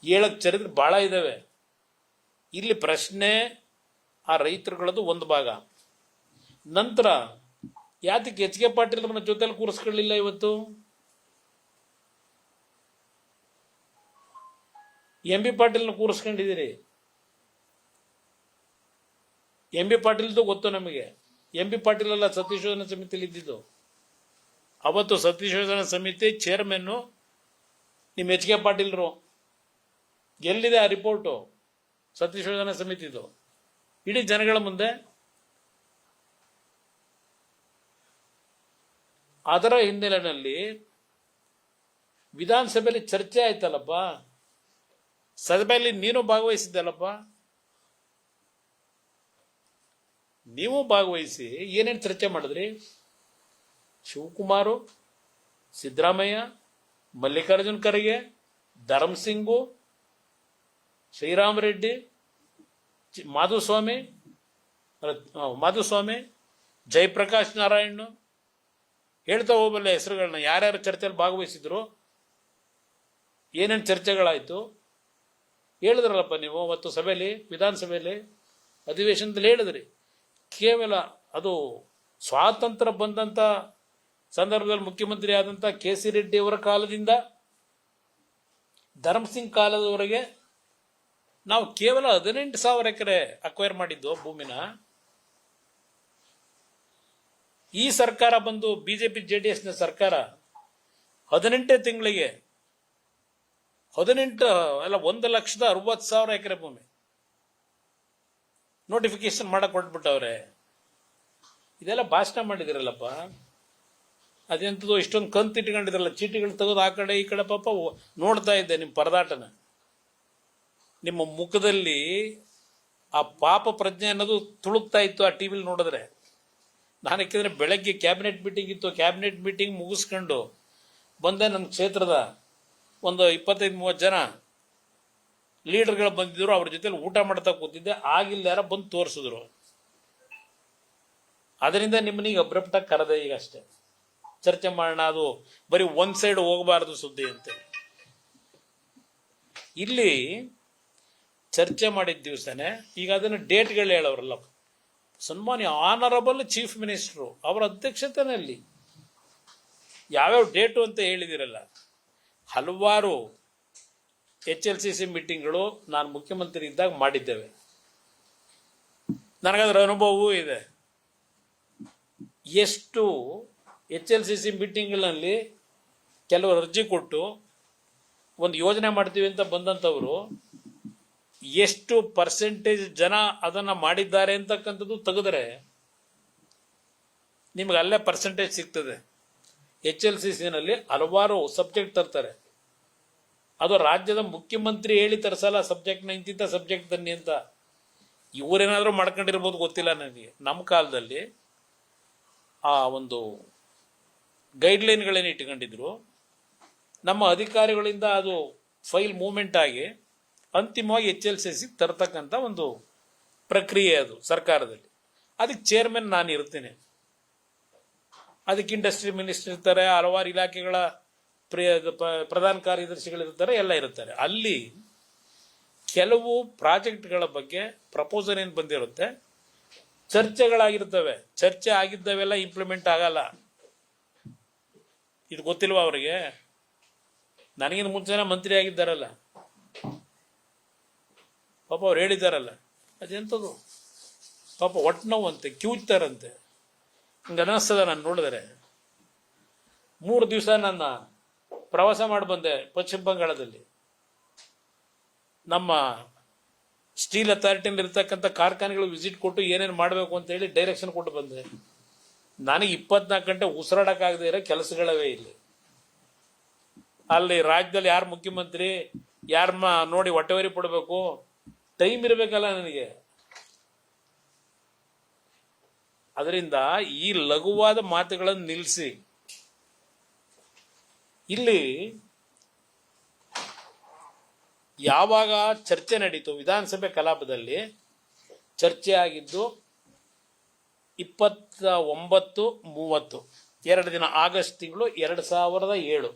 ಹೇಳಕ್ ಚರಿತ್ರೆ ಭಾಳ ಇದ್ದಾವೆ. ಇಲ್ಲಿ ಪ್ರಶ್ನೆ ಆ ರೈತರುಗಳದ್ದು ಒಂದು ಭಾಗ. ನಂತರ ಯಾತಕ್ಕೆ ಎಚ್ ಕೆ ಪಾಟೀಲ್ ಜೊತೆಲಿ ಕೂರಿಸ್ಕೊಳ್ಳಿಲ್ಲ? ಇವತ್ತು ಎಂ ಬಿ ಪಾಟೀಲ್ನ ಕೂರಿಸ್ಕೊಂಡಿದ್ದೀರಿ. ಎಂ ಬಿ ಪಾಟೀಲ್ದು ಗೊತ್ತು ನಮಗೆ. ಎಂ ಬಿ ಪಾಟೀಲ್ ಅಲ್ಲ ಸತ್ಯಶೋಧನಾ ಸಮಿತಿಯಲ್ಲಿ ಇದ್ದಿದ್ದು. ಅವತ್ತು ಸತ್ಯಶೋಧನಾ ಸಮಿತಿ ಚೇರ್ಮನ್ನು ನಿಮ್ಮ ಎಚ್ ಕೆ ಪಾಟೀಲ್ರು. ಎಲ್ಲಿದೆ ಆ ರಿಪೋರ್ಟು ಸತ್ಯಶೋಧನಾ ಸಮಿತಿದು? ಇಡೀ ಜನಗಳ ಮುಂದೆ. ಅದರ ಹಿನ್ನೆಲೆಯಲ್ಲಿ ವಿಧಾನಸಭೆಯಲ್ಲಿ ಚರ್ಚೆ ಆಯ್ತಲ್ಲಪ್ಪ, ಸಭೆಯಲ್ಲಿ ನೀನು ಭಾಗವಹಿಸಿದ್ದಲ್ಲಪ್ಪ. ನೀವು ಭಾಗವಹಿಸಿ ಏನೇನು ಚರ್ಚೆ ಮಾಡಿದ್ರಿ? ಶಿವಕುಮಾರು, ಸಿದ್ದರಾಮಯ್ಯ, ಮಲ್ಲಿಕಾರ್ಜುನ್ ಖರ್ಗೆ, ಧರ್ಮಸಿಂಗು, ಶ್ರೀರಾಮ್ ರೆಡ್ಡಿ, ಮಾಧುಸ್ವಾಮಿ, ಜಯಪ್ರಕಾಶ್ ನಾರಾಯಣ್, ಹೇಳ್ತಾ ಹೋಗಬಲ್ಲ ಹೆಸರುಗಳನ್ನ. ಯಾರ್ಯಾರು ಚರ್ಚೆಯಲ್ಲಿ ಭಾಗವಹಿಸಿದ್ರು, ಏನೇನು ಚರ್ಚೆಗಳಾಯ್ತು ಹೇಳಿದ್ರಲ್ಲಪ್ಪ ನೀವು ಅವತ್ತು ಸಭೆಯಲ್ಲಿ, ವಿಧಾನಸಭೆಯಲ್ಲಿ ಅಧಿವೇಶನದಲ್ಲಿ ಹೇಳಿದ್ರಿ. ಕೇವಲ ಅದು ಸ್ವಾತಂತ್ರ್ಯ ಬಂದಂತ ಸಂದರ್ಭದಲ್ಲಿ ಮುಖ್ಯಮಂತ್ರಿ ಆದಂತ ಕೆ ಸಿ ರೆಡ್ಡಿ ಅವರ ಕಾಲದಿಂದ ಧರ್ಮಸಿಂಗ್ ಕಾಲದವರೆಗೆ ನಾವು ಕೇವಲ 18,000 ಎಕರೆ ಅಕ್ವೈರ್ ಮಾಡಿದ್ದು ಭೂಮಿನ. ಈ ಸರ್ಕಾರ ಬಂದು ಬಿಜೆಪಿ ಜೆಡಿಎಸ್ ನ ಸರ್ಕಾರ 18 ತಿಂಗಳಿಗೆ 1,60,000 ಎಕರೆ ಭೂಮಿ ನೋಟಿಫಿಕೇಶನ್ ಮಾಡಕ್ ಕೊಟ್ಬಿಟ್ಟವ್ರೆ. ಇದೆಲ್ಲ ಭಾಷಣ ಮಾಡಿದಿರಲ್ಲಪ್ಪ. ಅದೆಂತದ್ದು ಇಷ್ಟೊಂದು ಕಂತು ಇಟ್ಕೊಂಡಿದ್ರಲ್ಲ, ಚೀಟಿಗಳು ತೆಗೆದು ಆ ಕಡೆ ಈ ಕಡೆ. ಪಾಪ ನೋಡ್ತಾ ಇದ್ದೆ ನಿಮ್ಮ ಪರದಾಟನ. ನಿಮ್ಮ ಮುಖದಲ್ಲಿ ಆ ಪಾಪ ಪ್ರಜ್ಞೆ ಅನ್ನೋದು ತುಳುಕ್ತಾ ಇತ್ತು ಆ ಟಿವಿಲಿ ನೋಡಿದ್ರೆ. ನಾನು ಯಾಕೆಂದ್ರೆ ಬೆಳಗ್ಗೆ ಕ್ಯಾಬಿನೆಟ್ ಮೀಟಿಂಗ್ ಇತ್ತು, ಕ್ಯಾಬಿನೆಟ್ ಮೀಟಿಂಗ್ ಮುಗಿಸ್ಕೊಂಡು ಬಂದೆ. ನನ್ನ ಕ್ಷೇತ್ರದ ಒಂದು 25-30 ಜನ ಲೀಡರ್ಗಳು ಬಂದಿದ್ರು. ಅವ್ರ ಜೊತೆಲಿ ಊಟ ಮಾಡ್ತಾ ಕೂತಿದ್ದೆ. ಆಗಿಲ್ಲ ಯಾರ ಬಂದು ತೋರಿಸಿದ್ರು. ಅದರಿಂದ ನಿಮ್ಮನ್ನೀಗ ಅಬ್ರಪ್ಟಾಗಿ ಕರೆದೆ. ಈಗ ಅಷ್ಟೇ ಚರ್ಚೆ ಮಾಡೋಣ, ಅದು ಬರೀ ಒಂದ್ ಸೈಡ್ ಹೋಗಬಾರದು ಸುದ್ದಿ ಅಂತ. ಇಲ್ಲಿ ಚರ್ಚೆ ಮಾಡಿದ ದಿವಸನೇ ಈಗ ಅದನ್ನು ಡೇಟ್ಗಳು ಹೇಳೋರಲ್ಲ. ಸನ್ಮಾನ್ಯ ಆನರಬಲ್ ಚೀಫ್ ಮಿನಿಸ್ಟರ್ ಅವರ ಅಧ್ಯಕ್ಷತೆಯಲ್ಲಿ ಯಾವ್ಯಾವ ಡೇಟು ಅಂತ ಹೇಳಿದಿರಲ್ಲ. ಹಲವಾರು HLCC ಮೀಟಿಂಗ್ಗಳು ನಾನು ಮುಖ್ಯಮಂತ್ರಿ ಇದ್ದಾಗ ಮಾಡಿದ್ದೇವೆ. ನನಗದರ ಅನುಭವವೂ ಇದೆ. ಎಷ್ಟು HLCC ಮೀಟಿಂಗ್ಗಳಲ್ಲಿ ಕೆಲವರು ಅರ್ಜಿ ಕೊಟ್ಟು ಒಂದು ಯೋಜನೆ ಮಾಡ್ತೀವಿ ಅಂತ ಬಂದಂಥವರು ಎಷ್ಟು ಪರ್ಸೆಂಟೇಜ್ ಜನ ಅದನ್ನ ಮಾಡಿದ್ದಾರೆ ಅಂತಕ್ಕಂಥದ್ದು ತೆಗೆದ್ರೆ ನಿಮ್ಗೆ ಅಲ್ಲೇ ಪರ್ಸೆಂಟೇಜ್ ಸಿಗ್ತದೆ. HLCCನಲ್ಲಿ ಹಲವಾರು ಸಬ್ಜೆಕ್ಟ್ ತರ್ತಾರೆ. ಅದು ರಾಜ್ಯದ ಮುಖ್ಯಮಂತ್ರಿ ಹೇಳಿ ತರಿಸಲ್ಲ ಸಬ್ಜೆಕ್ಟ್ನ, ಇಂತಿಂಥ ಸಬ್ಜೆಕ್ಟ್ ತನ್ನಿ ಅಂತ. ಇವರೇನಾದ್ರೂ ಮಾಡ್ಕೊಂಡಿರ್ಬೋದು ಗೊತ್ತಿಲ್ಲ ನನಗೆ. ನಮ್ಮ ಕಾಲದಲ್ಲಿ ಆ ಒಂದು ಗೈಡ್ಲೈನ್ಗಳೇನು ಇಟ್ಕೊಂಡಿದ್ರು, ನಮ್ಮ ಅಧಿಕಾರಿಗಳಿಂದ ಅದು ಫೈಲ್ ಮೂವ್ಮೆಂಟ್ ಆಗಿ ಅಂತಿಮವಾಗಿ HLCC ತರ್ತಕ್ಕಂಥ ಒಂದು ಪ್ರಕ್ರಿಯೆ ಅದು ಸರ್ಕಾರದಲ್ಲಿ. ಅದಕ್ಕೆ ಚೇರ್ಮನ್ ನಾನು ಇರ್ತೀನಿ. ಅದಕ್ಕೆ ಇಂಡಸ್ಟ್ರಿ ಮಿನಿಸ್ಟರ್ ಇರ್ತಾರೆ, ಹಲವಾರು ಇಲಾಖೆಗಳ ಪ್ರಧಾನ ಕಾರ್ಯದರ್ಶಿಗಳಿರ್ತಾರೆ, ಎಲ್ಲ ಇರ್ತಾರೆ. ಅಲ್ಲಿ ಕೆಲವು ಪ್ರಾಜೆಕ್ಟ್ಗಳ ಬಗ್ಗೆ ಪ್ರಪೋಸಲ್ ಏನು ಬಂದಿರುತ್ತೆ, ಚರ್ಚೆಗಳಾಗಿರ್ತವೆ. ಚರ್ಚೆ ಆಗಿದ್ದವೆಲ್ಲ ಇಂಪ್ಲಿಮೆಂಟ್ ಆಗಲ್ಲ. ಇದು ಗೊತ್ತಿಲ್ವಾ ಅವರಿಗೆ? ನನಗಿಂತ ಮುಂಚೆನೇ ಮಂತ್ರಿ ಆಗಿದ್ದಾರಲ್ಲ, ಪಾಪ ಅವ್ರು ಹೇಳಿದ್ದಾರಲ್ಲ. ಅದೆಂಥದ್ದು ಪಾಪ ಒಟ್ಟು ನೋವಂತೆ, ಕಿವುಚ್ತಾರಂತೆ. ಹಿಂಗೆ ಅನ್ನಿಸ್ತದ. ನಾನು ನೋಡಿದರೆ 3 ದಿವಸ ನನ್ನ ಪ್ರವಾಸ ಮಾಡಿ ಬಂದೆ ಪಶ್ಚಿಮ ಬಂಗಾಳದಲ್ಲಿ. ನಮ್ಮ ಸ್ಟೀಲ್ ಅಥಾರಿಟಿಯಲ್ಲಿ ಇರ್ತಕ್ಕಂಥ ಕಾರ್ಖಾನೆಗಳು ವಿಸಿಟ್ ಕೊಟ್ಟು ಏನೇನು ಮಾಡಬೇಕು ಅಂತ ಹೇಳಿ ಡೈರೆಕ್ಷನ್ ಕೊಟ್ಟು ಬಂದೆ. ನನಗೆ 24 ಗಂಟೆ ಉಸಿರಾಡಕ್ಕಾಗದೇ ಇರೋ ಕೆಲಸಗಳವೇ ಇಲ್ಲಿ. ಅಲ್ಲಿ ರಾಜ್ಯದಲ್ಲಿ ಯಾರು ಮುಖ್ಯಮಂತ್ರಿ, ಯಾರನ್ನ ನೋಡಿ ಹೊಟ್ಟೆವರಿ ಪಡಬೇಕು, ಟೈಮ್ ಇರಬೇಕಲ್ಲ ನನಗೆ. ಅದರಿಂದ ಈ ಲಘುವಾದ ಮಾತುಗಳನ್ನು ನಿಲ್ಲಿಸಿ, ಇಲ್ಲಿ ಯಾವಾಗ ಚರ್ಚೆ ನಡೀತು ವಿಧಾನಸಭೆ ಕಲಾಪದಲ್ಲಿ, ಚರ್ಚೆ ಆಗಿದ್ದು 29-30 2 ದಿನ, ಆಗಸ್ಟ್ ತಿಂಗಳು 2007.